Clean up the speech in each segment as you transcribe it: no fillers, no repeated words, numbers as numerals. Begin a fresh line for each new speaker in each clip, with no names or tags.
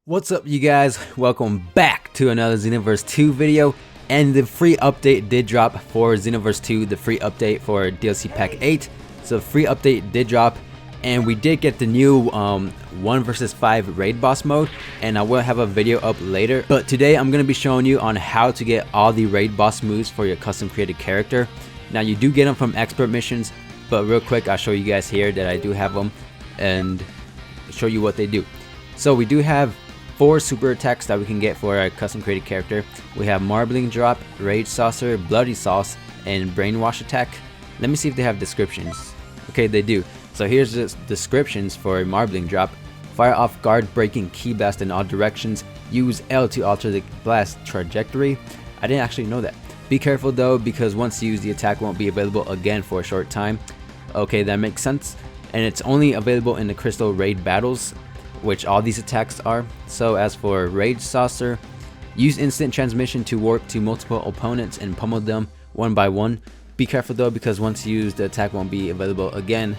What's up, you guys? Welcome back to another Xenoverse 2 video, and the free update did drop for Xenoverse 2, the free update for DLC Pack 8. So free update did drop, and we did get the new 1 vs 5 raid boss mode, and I will have a video up later. But today I'm going to be showing you on how to get all the raid boss moves for your custom created character. Now you do get them from expert missions, but real quick I'll show you guys here that I do have them and show you what they do. So we do have 4 super attacks that we can get for our custom created character. We have Marbling Drop, Rage Saucer, Bloody Sauce, and Brainwash Attack. Let me see if they have descriptions. Okay, they do. So here's the descriptions for Marbling Drop. Fire off guard breaking key blast in all directions. Use L to alter the blast trajectory. I didn't actually know that. Be careful though, because once used the attack won't be available again for a short time. Okay, that makes sense. And it's only available in the Crystal Raid battles, which all these attacks are. So as for Rage Saucer, use instant transmission to warp to multiple opponents and pummel them one by one. Be careful though, because once used the attack won't be available again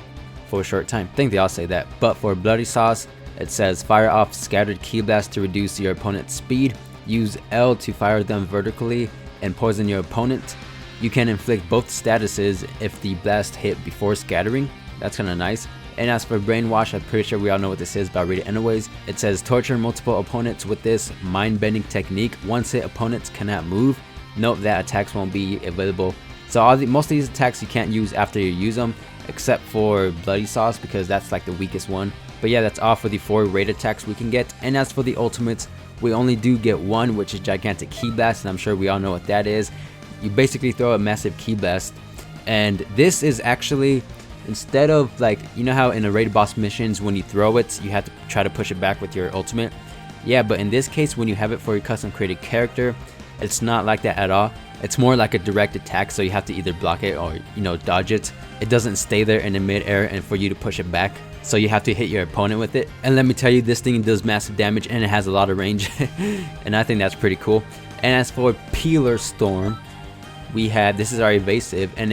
for a short time. I think they all say that. But for Bloody Sauce, it says fire off scattered key blast to reduce your opponent's speed. Use L to fire them vertically and poison your opponent. You can inflict both statuses if the blast hit before scattering. That's kind of nice. And as for Brainwash, I'm pretty sure we all know what this is, but I'll read it anyways. It says torture multiple opponents with this mind-bending technique. Once hit, opponents cannot move. Note that attacks won't be available. So most of these attacks you can't use after you use them, except for Bloody Sauce, because that's like the weakest one. But yeah, that's all for the 4 raid attacks we can get. And as for the ultimates, we only do get one, which is Gigantic Key Blast, and I'm sure we all know what that is. You basically throw a massive key blast, and this is actually, instead of, like, you know how in a raid boss missions when you throw it you have to try to push it back with your ultimate? Yeah, but in this case when you have it for your custom created character, it's not like that at all. It's more like a direct attack, so you have to either block it or, you know, dodge it. It doesn't stay there in the mid-air and for you to push it back, so you have to hit your opponent with it. And let me tell you, this thing does massive damage and it has a lot of range and I think that's pretty cool. And as for Peeler Storm, we have, this is our evasive, and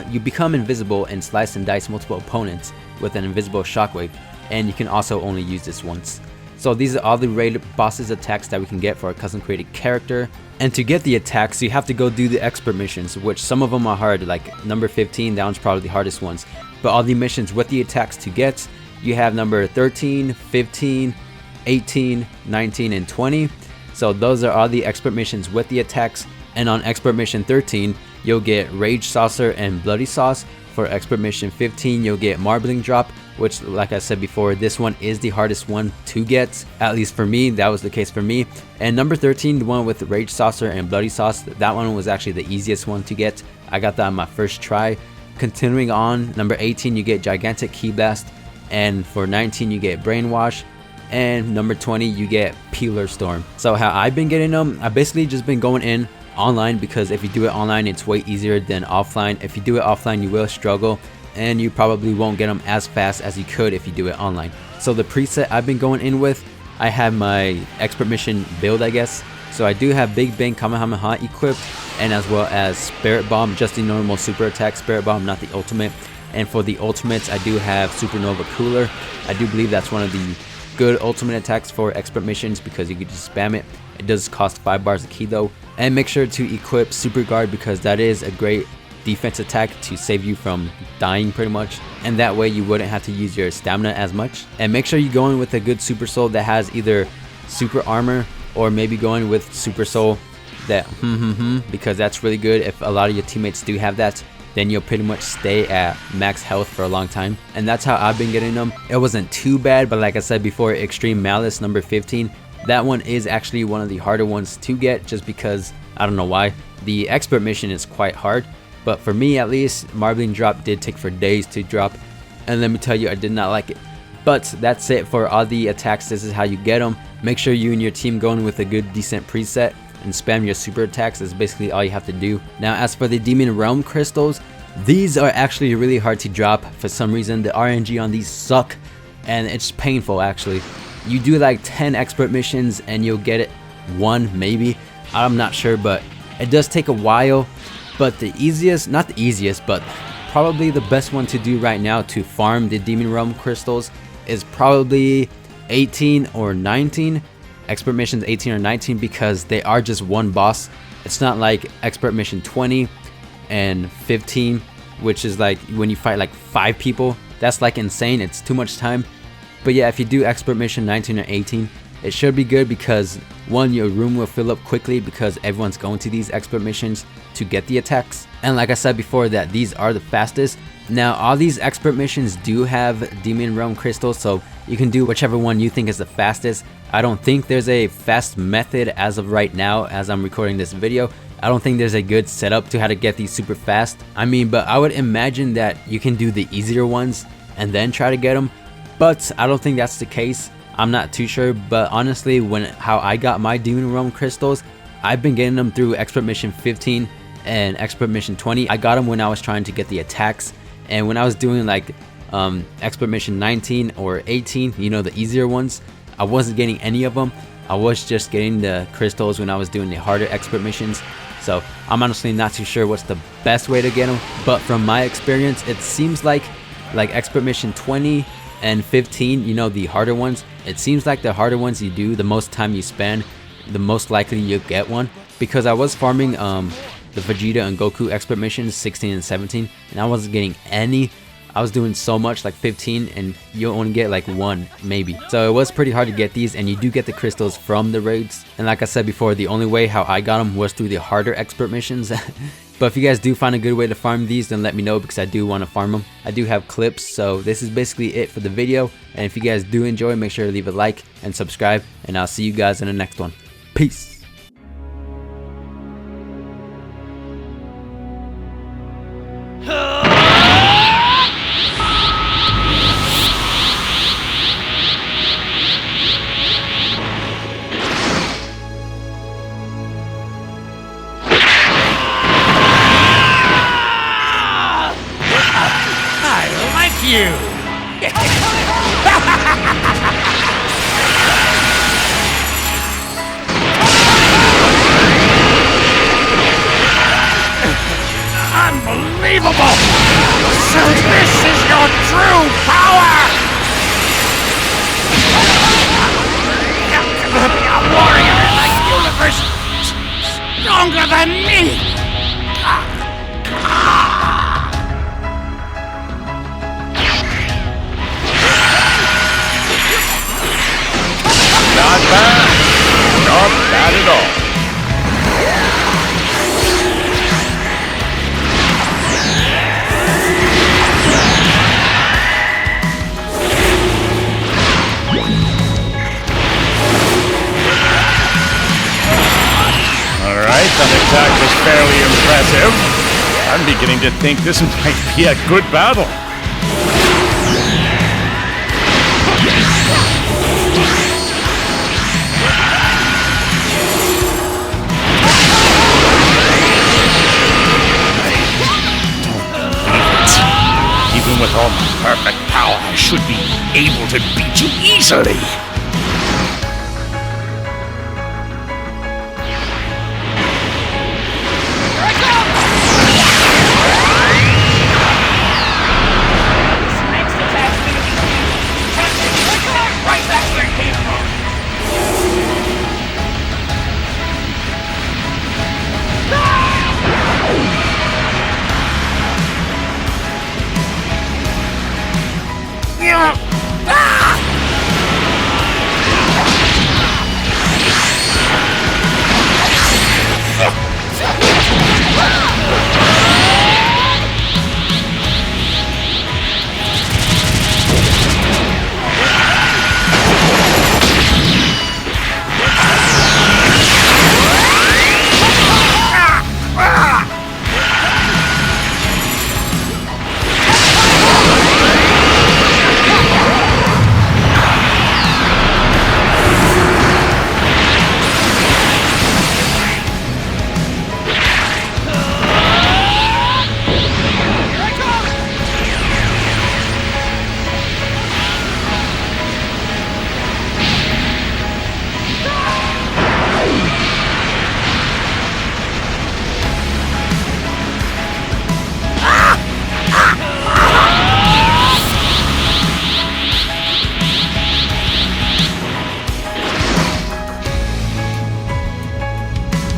you become invisible and slice and dice multiple opponents with an invisible shockwave, and you can also only use this once. So these are all the raid bosses attacks that we can get for a custom created character. And to get the attacks you have to go do the expert missions, which some of them are hard, like number 15, that one's probably the hardest ones. But all the missions with the attacks to get, you have number 13, 15, 18, 19, and 20. So those are all the expert missions with the attacks. And on expert mission 13 you'll get Rage Saucer and Bloody Sauce. For expert mission 15 you'll get Marbling Drop, which, like I said before, this one is the hardest one to get, at least for me. That was the case for me. And number 13, the one with Rage Saucer and Bloody Sauce, that one was actually the easiest one to get. I got that on my first try. Continuing on, number 18 you get Gigantic Key Blast, and for 19 you get Brainwash, and number 20 you get Peeler Storm. So how I've been getting them, I've basically just been going in online, because if you do it online it's way easier than offline. If you do it offline you will struggle, and you probably won't get them as fast as you could if you do it online. So the preset I've been going in with, I have my expert mission build, I guess. So I do have Big Bang Kamehameha equipped, and as well as Spirit Bomb, just the normal super attack Spirit Bomb, not the ultimate. And for the ultimates I do have Supernova Cooler. I do believe that's one of the good ultimate attacks for expert missions, because you can just spam it. It does cost 5 bars a key though. And make sure to equip Super Guard, because that is a great defense attack to save you from dying pretty much, and that way you wouldn't have to use your stamina as much. And make sure you go in with a good Super Soul that has either super armor, or maybe going with Super Soul that because that's really good. If a lot of your teammates do have that, then you'll pretty much stay at max health for a long time. And that's how I've been getting them. It wasn't too bad, but like I said before, Extreme Malice number 15, that one is actually one of the harder ones to get, just because, I don't know why. The expert mission is quite hard, but for me at least, Marbling Drop did take for days to drop, and let me tell you, I did not like it. But that's it for all the attacks. This is how you get them. Make sure you and your team go in with a good decent preset and spam your super attacks. Is basically all you have to do. Now as for the Demon Realm crystals, these are actually really hard to drop. For some reason the RNG on these suck, and it's painful actually. You do like 10 expert missions and you'll get it one maybe, I'm not sure, but it does take a while. But the easiest, not the easiest, but probably the best one to do right now to farm the Demon Realm crystals is probably 18 or 19. expert missions 18 or 19 because they are just one boss. It's not like expert mission 20 and 15, which is like when you fight like 5 people. That's like insane. It's too much time. But yeah, if you do expert mission 19 or 18, it should be good because one, your room will fill up quickly because everyone's going to these expert missions to get the attacks. And like I said before, that these are the fastest. Now all these expert missions do have Demon Realm crystals, so you can do whichever one you think is the fastest. I don't think there's a fast method as of right now as I'm recording this video. I don't think there's a good setup to how to get these super fast. I mean, but I would imagine that you can do the easier ones and then try to get them, but I don't think that's the case. I'm not too sure, but honestly, how I got my Demon Realm crystals, I've been getting them through expert mission 15 and expert mission 20. I got them when I was trying to get the attacks, and when I was doing like expert mission 19 or 18, you know, the easier ones, I wasn't getting any of them. I was just getting the crystals when I was doing the harder expert missions. So I'm honestly not too sure what's the best way to get them, but from my experience, it seems like expert mission 20 and 15, you know, the harder ones, it seems like the harder ones you do, the most time you spend, the most likely you'll get one. Because I was farming the Vegeta and Goku expert missions 16 and 17, and I wasn't getting any. I was doing so much, like 15, and you only get like 1 maybe. So it was pretty hard to get these, and you do get the crystals from the raids. And like I said before, the only way how I got them was through the harder expert missions. But if you guys do find a good way to farm these, then let me know because I do want to farm them. I do have clips, so this is basically it for the video. And if you guys do enjoy, make sure to leave a like and subscribe, and I'll see you guys in the next one. Peace.
You. Unbelievable! So this is your true power! How can there be a warrior in the universe stronger than me?
Not bad. Not bad at all. Alright, that attack was fairly impressive. I'm beginning to think this might be a good battle. Even with all my perfect power, I should be able to beat you easily. Here I come! This next attack's gonna be huge. Right back where it came from.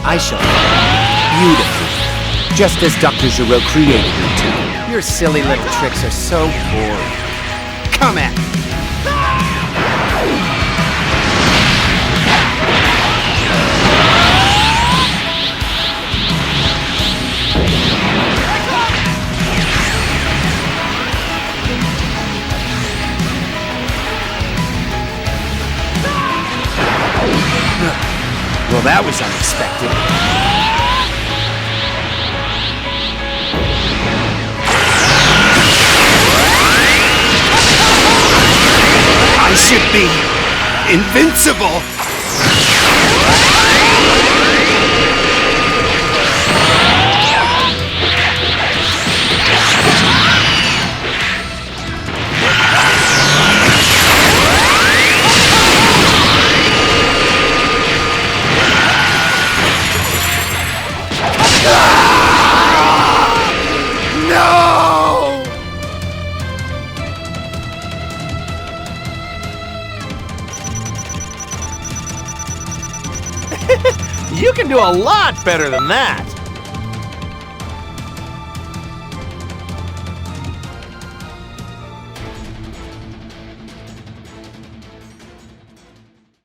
I shall beautifully, just as Dr. Giro created me to. Your silly little tricks are so boring. Come at me. Well, that was unexpected.
I should be invincible.
You can do a lot better than that.